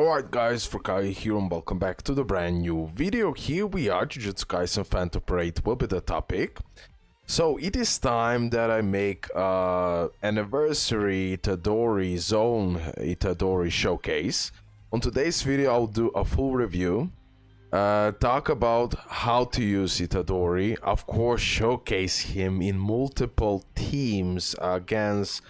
Alright guys, RoKage here and welcome back to the brand new video. Here we are, Jujutsu Kaisen Phantom Parade will be the topic. So it is time that I make anniversary Itadori Zone Itadori showcase. On today's video I'll do a full review, talk about how to use Itadori, of course showcase him in multiple teams against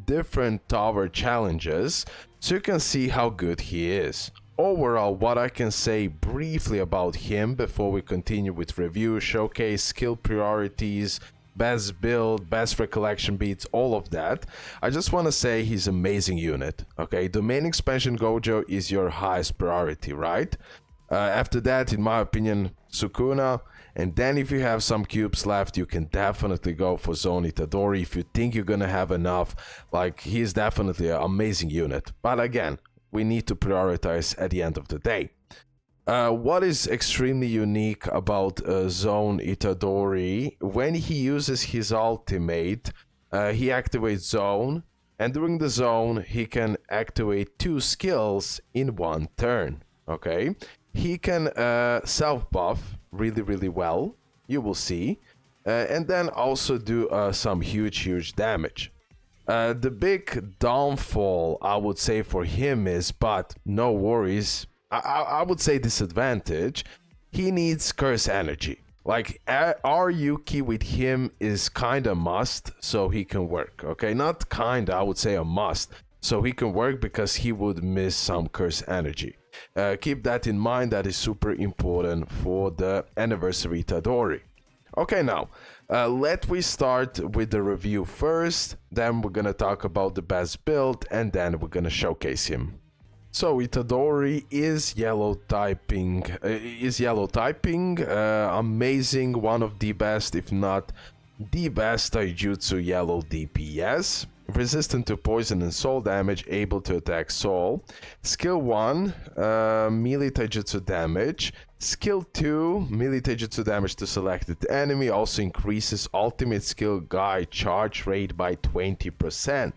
different tower challenges, so you can see how good he is. Overall, what I can say briefly about him before we continue with review, showcase, skill priorities, best build, best recollection beats, all of that. I just want to say he's an amazing unit. Okay, the main expansion Gojo is your highest priority, right? After that, in my opinion, Sukuna. And then if you have some cubes left, you can definitely go for Zone Itadori if you think you're gonna have enough. Like, he's definitely an amazing unit. But again, we need to prioritize at the end of the day. What is extremely unique about Zone Itadori, when he uses his ultimate, he activates Zone, and during the Zone, he can activate 2 skills in 1 turn, okay? He can self-buff really well, you will see, and then also do some huge damage. The big downfall I would say for him is, but no worries, I would say disadvantage, he needs curse energy. Like, Ryuki with him is kinda must, so he can work, okay? Not kinda, I would say a must, so he can work because he would miss some curse energy. Keep that in mind, that is super important for the anniversary Itadori. Okay, now, let we start with the review first, then we're gonna talk about the best build, and then we're gonna showcase him. So Itadori is yellow typing, amazing, one of the best, if not the best taijutsu yellow DPS. Resistant to poison and soul damage, able to attack soul. Skill 1, melee taijutsu damage. Skill 2, melee taijutsu damage to selected enemy, also increases ultimate skill guy charge rate by 20%.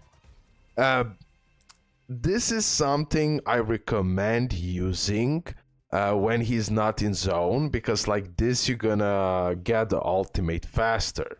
This is something I recommend using when he's not in zone, because like this you're gonna get the ultimate faster.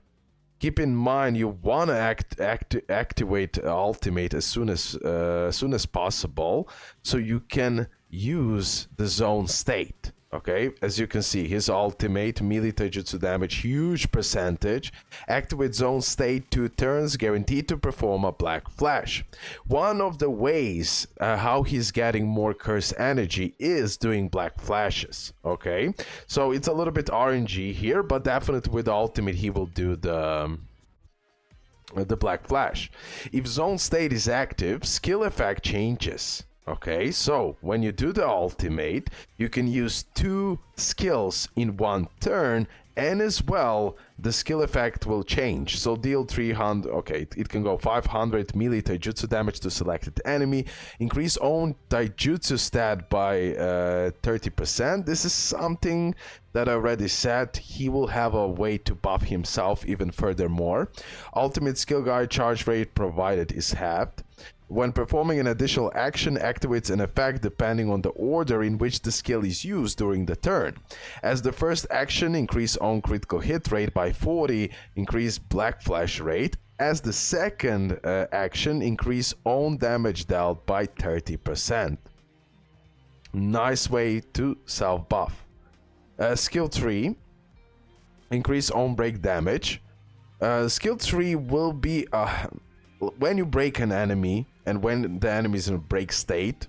Keep in mind, you want to activate ultimate as soon as possible, so you can use the zone state. Okay, as you can see, his ultimate melee taijutsu damage, huge percentage. Activate zone state 2 turns, guaranteed to perform a black flash. One of the ways how he's getting more curse energy is doing black flashes. Okay, so it's a little bit RNG here, but definitely with the ultimate he will do the black flash. If zone state is active, skill effect changes. Okay, so when you do the ultimate, you can use 2 skills in 1 turn, and as well, the skill effect will change. So deal 300, okay, it can go 500 melee taijutsu damage to selected enemy, increase own taijutsu stat by 30%. This is something that I already said, he will have a way to buff himself even furthermore. Ultimate skill guy charge rate provided is halved. When performing an additional action, activates an effect depending on the order in which the skill is used during the turn. As the first action, increase own critical hit rate by 40, increase black flash rate. As the second action, increase own damage dealt by 30%. Nice way to self-buff. Skill 3, increase own break damage. Skill 3 will be when you break an enemy, and when the enemy is in a break state,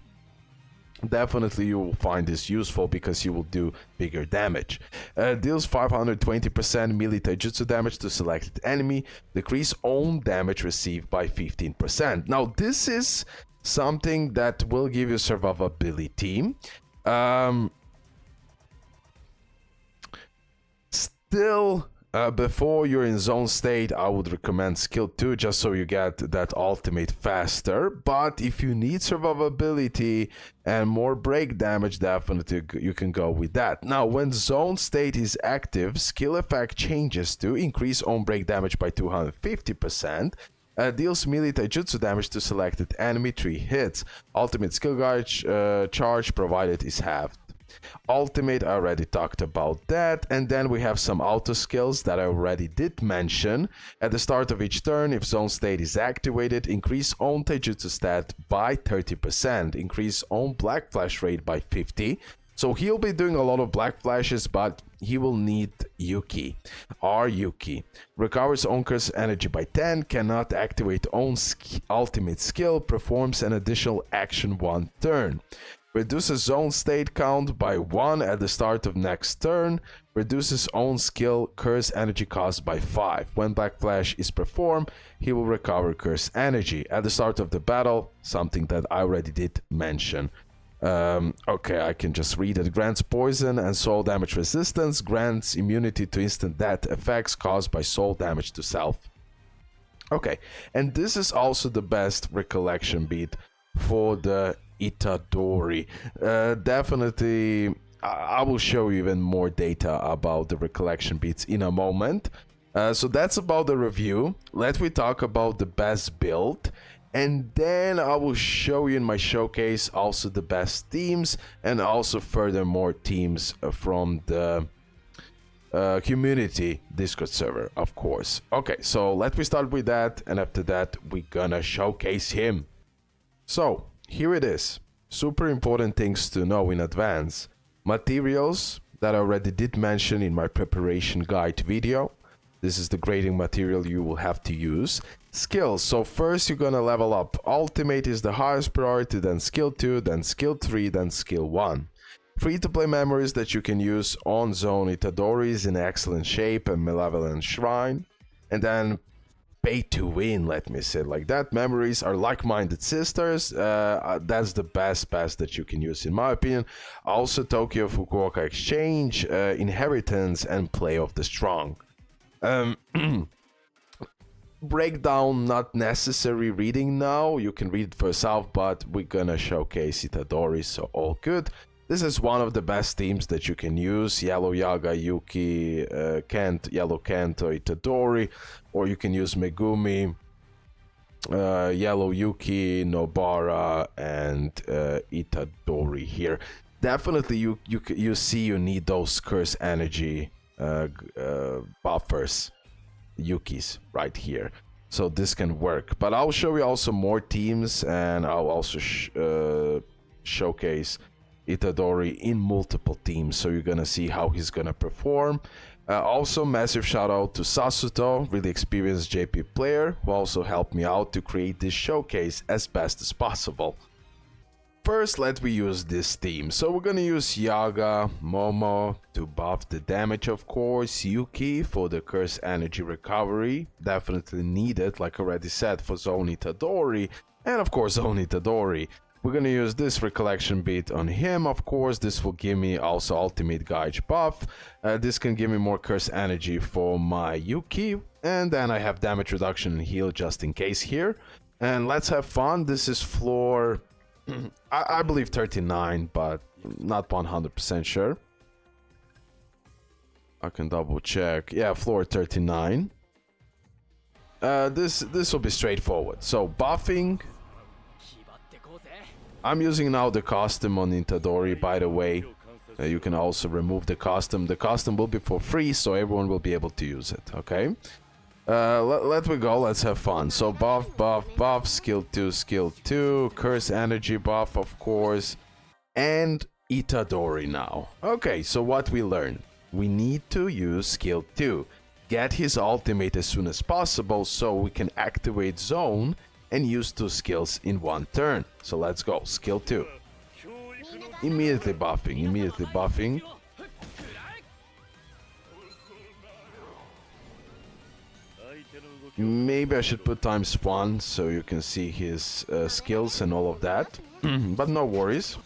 definitely you will find this useful because you will do bigger damage. Deals 520% melee taijutsu damage to selected enemy, decrease own damage received by 15%. Now this is something that will give you survivability. Still, before you're in zone state, I would recommend skill 2 just so you get that ultimate faster. But if you need survivability and more break damage, definitely you can go with that. Now, when zone state is active, skill effect changes to increase own break damage by 250%, Deals melee taijutsu damage to selected enemy 3 hits. Ultimate skill gauge charge provided is halved. Ultimate, I already talked about that, and then we have some auto skills that I already did mention. At the start of each turn, if zone state is activated, increase own taijutsu stat by 30%, increase own black flash rate by 50. So he'll be doing a lot of black flashes, but he will need Yuki. Our Yuki recovers own curse energy by 10, cannot activate own ultimate skill, performs an additional action 1 turn. Reduces zone state count by 1 at the start of next turn. Reduces own skill curse energy cost by 5. When Black Flash is performed, he will recover curse energy. At the start of the battle, something that I already did mention. Okay, I can just read it. Grants poison and soul damage resistance. Grants immunity to instant death effects caused by soul damage to self. Okay, and this is also the best recollection beat for the Itadori. Definitely, I will show you even more data about the recollection beats in a moment. So that's about the review. Let me talk about the best build, and then I will show you in my showcase also the best teams and also furthermore teams from the community Discord server, of course. Okay, so let me start with that, and after that we're gonna showcase him. So here it is. Super important things to know in advance. Materials that I already did mention in my preparation guide video. This is the grading material you will have to use. Skills. So first you're gonna level up. Ultimate is the highest priority, then skill 2, then skill 3, then skill 1. Free to play memories that you can use on zone Itadori is in excellent shape and Malevolent Shrine. And then pay to win, let me say it like that. Memories are like-minded sisters. That's the best pass that you can use in my opinion. Also Tokyo Fukuoka Exchange, Inheritance, and Play of the Strong. Breakdown not necessary reading now, you can read it for yourself, but we're gonna showcase Itadori, so all good. This is one of the best teams that you can use. Yellow Yaga, Yuki, Yellow Kanto, Itadori, or you can use Megumi, Yellow Yuki, Nobara, and Itadori here. Definitely you see you need those curse energy buffers, Yukis right here. So this can work. But I'll show you also more teams, and I'll also showcase Itadori in multiple teams, so you're gonna see how he's gonna perform. Also, massive shout out to Sasuto, really experienced JP player, who also helped me out to create this showcase as best as possible. First, let me use this team. So we're gonna use Yaga, Momo to buff the damage, of course, Yuki for the curse energy recovery, definitely needed, like I already said, for Zone Itadori, and of course Zone Itadori. We're gonna use this recollection beat on him, of course. This will give me also ultimate gauge buff. This can give me more curse energy for my Yuki, and then I have damage reduction and heal just in case here. And let's have fun. This is floor I believe 39, but not 100% sure. I can double check. Yeah, floor 39. This will be straightforward. So buffing, I'm using now the custom on Itadori, by the way. You can also remove the custom. The custom will be for free, so everyone will be able to use it, okay? Let me go, let's have fun. So buff, skill 2, curse energy buff, of course, and Itadori now. Okay, so what we learned? We need to use skill 2. Get his ultimate as soon as possible so we can activate zone and use 2 skills in 1 turn. So let's go, skill 2. Immediately buffing. Maybe I should put ×1 so you can see his skills and all of that. But no worries.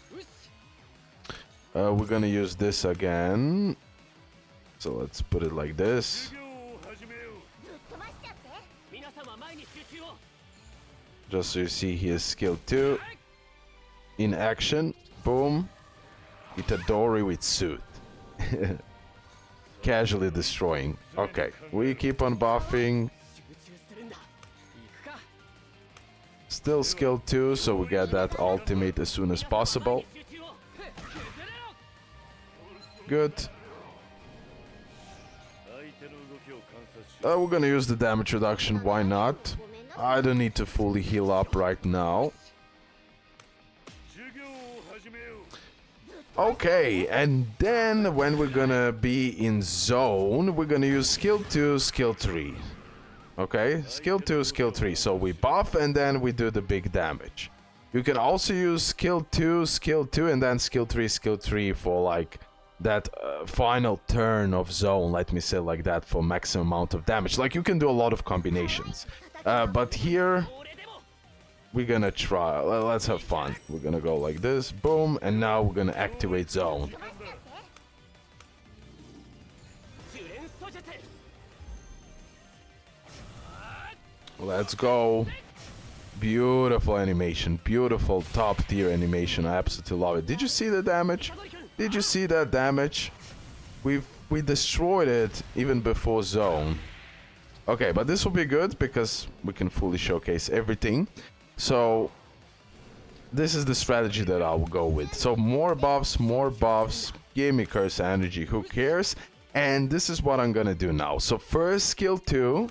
We're gonna use this again. So let's put it like this. Just so you see his skill 2 in action. Boom. Itadori with suit. Casually destroying. Okay, we keep on buffing. Still skill 2, so we get that ultimate as soon as possible. Good. We're gonna use the damage reduction, why not? I don't need to fully heal up right now. Okay, and then when we're gonna be in zone, we're gonna use skill 2, skill 3. Okay, skill 2, skill 3. So we buff and then we do the big damage. You can also use skill 2, and then skill 3 for like that final turn of zone, let me say like that, for maximum amount of damage. Like you can do a lot of combinations. But here we're gonna try, let's have fun. We're gonna go like this, boom, and now we're gonna activate zone. Let's go. Beautiful animation, beautiful top tier animation. I absolutely love it. Did you see the damage? Did you see that damage? We destroyed it even before zone. Okay, but this will be good because we can fully showcase everything. So this is the strategy that I will go with. So more buffs, give me curse energy, who cares? And this is what I'm gonna do now. So first skill 2,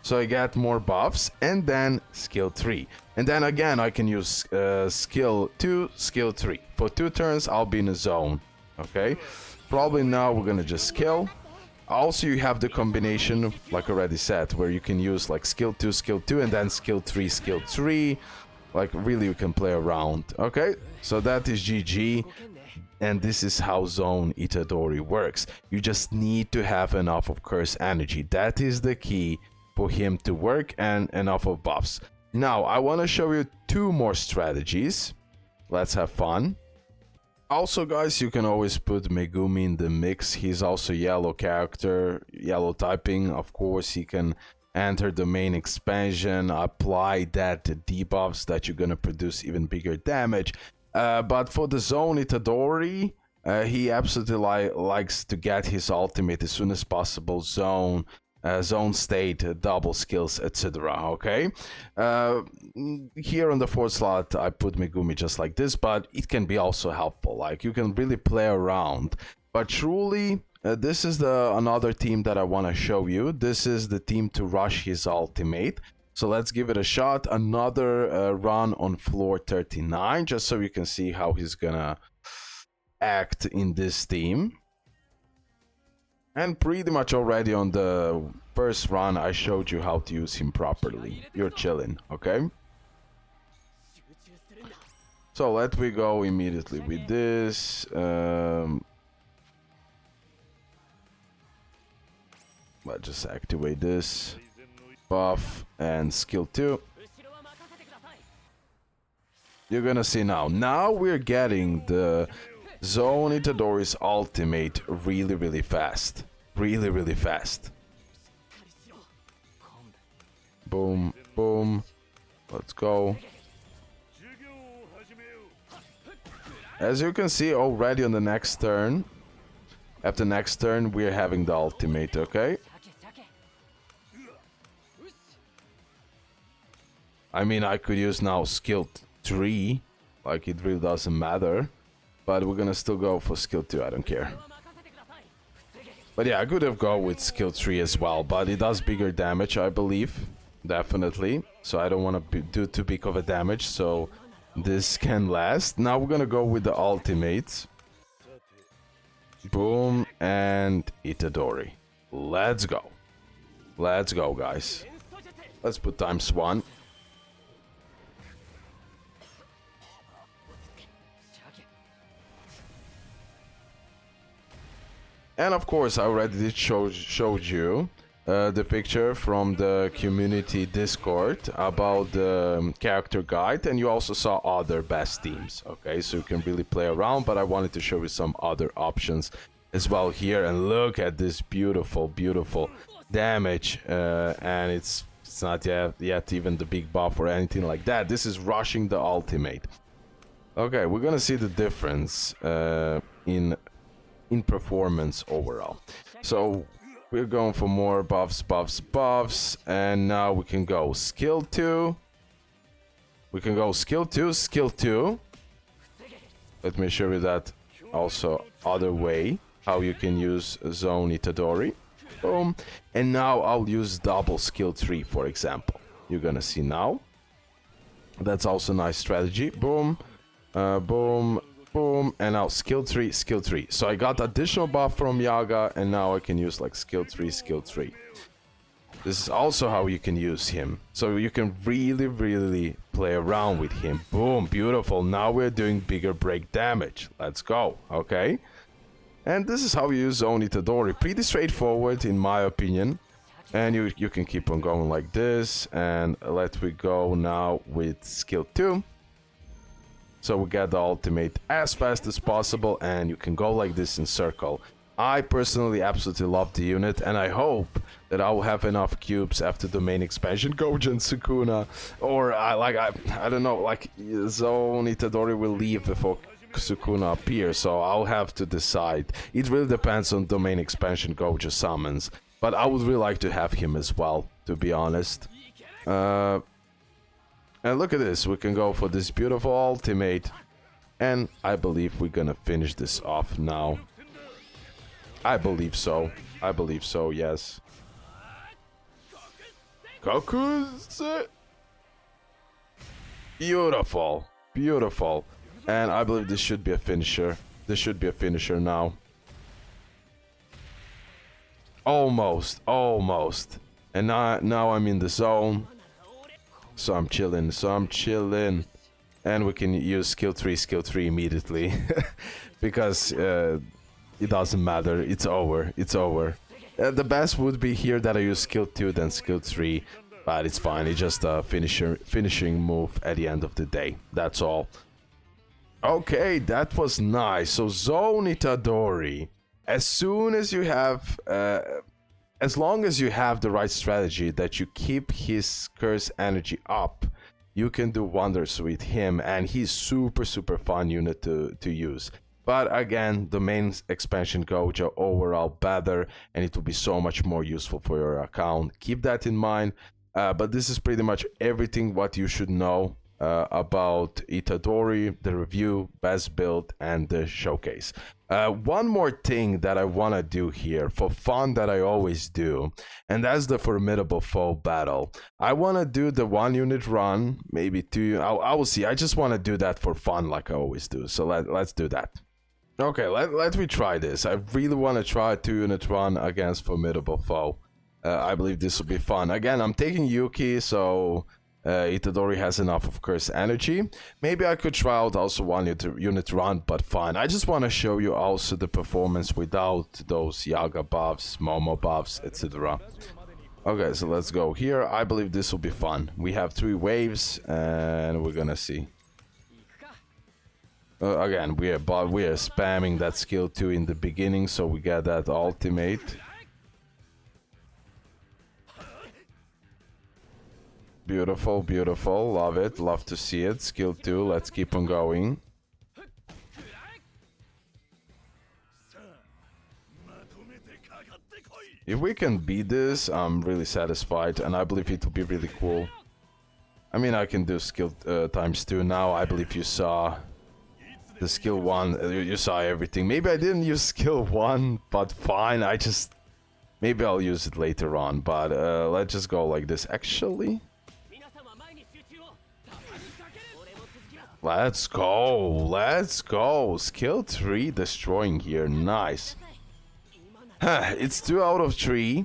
so I get more buffs, and then skill 3. And then again I can use skill 2, skill 3. For 2 turns I'll be in a zone. Okay, probably now we're gonna just skill. Also you have the combination, like I already said, where you can use like skill 2, and then skill 3. Like really you can play around. Okay, so that is GG. And this is how zone Itadori works. You just need to have enough of curse energy. That is the key for him to work, and enough of buffs. Now I want to show you 2 more strategies. Let's have fun. Also guys, you can always put Megumi in the mix. He's also yellow character, yellow typing. Of course he can enter the main expansion, apply that debuffs that you're gonna produce even bigger damage. But for the zone Itadori, he absolutely likes to get his ultimate as soon as possible. Zone state, double skills, etc. Okay, here on the 4th slot I put Megumi just like this, but it can be also helpful. Like you can really play around. But truly, this is another team that I want to show you. This is the team to rush his ultimate. So let's give it a shot. Another run on floor 39, just so you can see how he's gonna act in this team. And pretty much already on the first run I showed you how to use him properly. You're chilling, okay? So let me go immediately with this. Let's just activate this. Buff and skill 2. You're gonna see now. Now we're getting the zone Itadori's ultimate really fast. Really fast. Boom, boom. Let's go. As you can see already on the next turn, after next turn we're having the ultimate, okay? I mean, I could use now skill 3, like it really doesn't matter. But we're gonna still go for skill 2, I don't care. But yeah, I could have gone with skill 3 as well, but it does bigger damage, I believe. Definitely. So I don't want to do too big of a damage, so this can last. Now we're gonna go with the ultimate. Boom, and Itadori. Let's go. Let's go, guys. Let's put ×1. And of course, I already did showed you the picture from the community Discord about the character guide, and you also saw other best teams. Okay, so you can really play around, but I wanted to show you some other options as well here. And look at this beautiful damage, and it's not yet even the big buff or anything like that. This is rushing the ultimate. Okay, we're gonna see the difference in performance overall. So we're going for more buffs, and now we can go skill 2, We can go skill 2, skill 2. Let me show you that also other way, how you can use zone Itadori. Boom. And now I'll use double skill 3, for example. You're gonna see now. That's also a nice strategy. Boom. Boom. Boom. And now skill 3, skill 3. So I got additional buff from Yaga, and now I can use like skill 3, skill 3. This is also how you can use him. So you can really play around with him. Boom, beautiful. Now we're doing bigger break damage. Let's go, okay? And this is how you use Zone Itadori. Pretty straightforward in my opinion. And you can keep on going like this. And let me go now with skill 2. So we get the ultimate as fast as possible. And you can go like this in circle. I personally absolutely love the unit, and I hope that I will have enough cubes after the main expansion, Gojo and Sukuna, or I don't know, like Zone Itadori will leave before Sukuna appears, so I'll have to decide. It really depends on the main expansion Gojo summons, but I would really like to have him as well, to be honest. And look at this, we can go for this beautiful ultimate, and I believe we're gonna finish this off now. I believe so. I believe so, yes. Goku's beautiful. Beautiful. And I believe this should be a finisher. This should be a finisher now. Almost. Almost. And now I'm in the zone. So I'm chilling. And we can use skill 3 immediately. Because it doesn't matter. It's over. It's over. The best would be here that I use skill 2 then skill 3. But it's fine. It's just a finishing move at the end of the day. That's all. Okay, that was nice. So Zone Itadori. As soon as you have... as long as you have the right strategy that you keep his curse energy up, you can do wonders with him. And he's super fun unit to use. But again, the main expansion Gojo overall better, and it will be so much more useful for your account. Keep that in mind. But this is pretty much everything what you should know about Itadori, the review, best build, and the showcase. One more thing that I want to do here for fun that I always do, and that's the Formidable Foe battle. I want to do the 1 unit run, maybe 2. I will see. I just want to do that for fun like I always do. So let's do that. Okay, let me try this. I really want to try a 2 unit run against Formidable Foe. I believe this will be fun. Again, I'm taking Yuki, so Itadori has enough of curse energy. Maybe I could try out also 1 unit run, but fine. I just want to show you also the performance without those Yaga buffs, Momo buffs, etc. Okay, so let's go here. I believe this will be fun. We have 3 waves, and we're gonna see. Again, we are spamming that skill 2 in the beginning, so we get that ultimate. Beautiful, beautiful. Love it. Love to see it. Skill 2. Let's keep on going. If we can beat this, I'm really satisfied, and I believe it will be really cool. I mean, I can do skill times 2 now. I believe you saw the skill 1. You saw everything. Maybe I didn't use skill 1, but fine. Maybe I'll use it later on, but let's just go like this. Actually... Let's go. Skill 3 destroying here. Nice. It's 2 out of 3.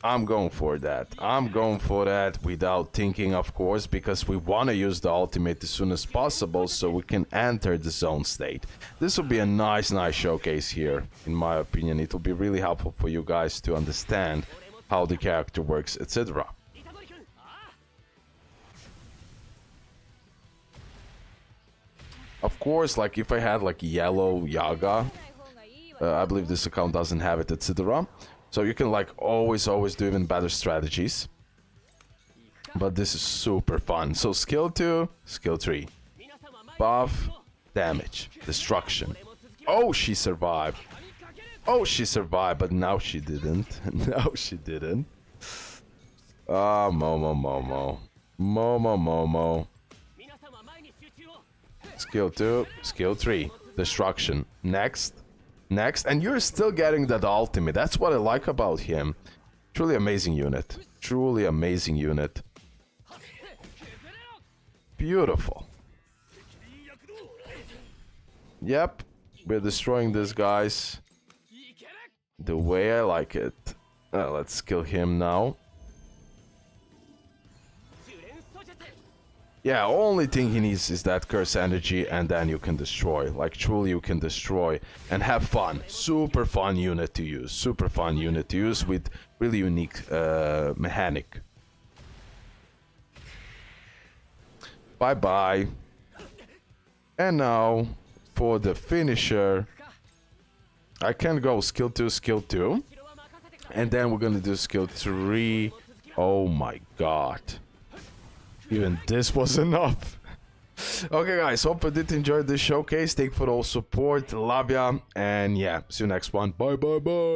I'm going for that. Without thinking, of course, because we want to use the ultimate as soon as possible so we can enter the zone state. This will be a nice showcase here. In my opinion, it will be really helpful for you guys to understand how the character works, etc. Of course, like if I had like yellow Yaga, I believe this account doesn't have it, etc. So you can like always do even better strategies. But this is super fun. So skill 2, skill 3. Buff, damage, destruction. Oh, she survived. But now she didn't. Momo. Skill 2, skill 3. Destruction. Next. Next. And you're still getting that ultimate. That's what I like about him. Truly amazing unit. Truly amazing unit. Beautiful. Yep. We're destroying these guys the way I like it. Let's kill him now. Yeah, only thing he needs is that curse energy, and then you can destroy. Like, truly you can destroy and have fun. Super fun unit to use. Super fun unit to use with really unique mechanic. Bye-bye. And now, for the finisher, I can go skill 2, skill 2. And then we're gonna do skill 3. Oh my god. Even this was enough. Okay guys, hope you did enjoy this showcase. Thank you for all support. Love ya. And yeah, see you next one. Bye bye bye.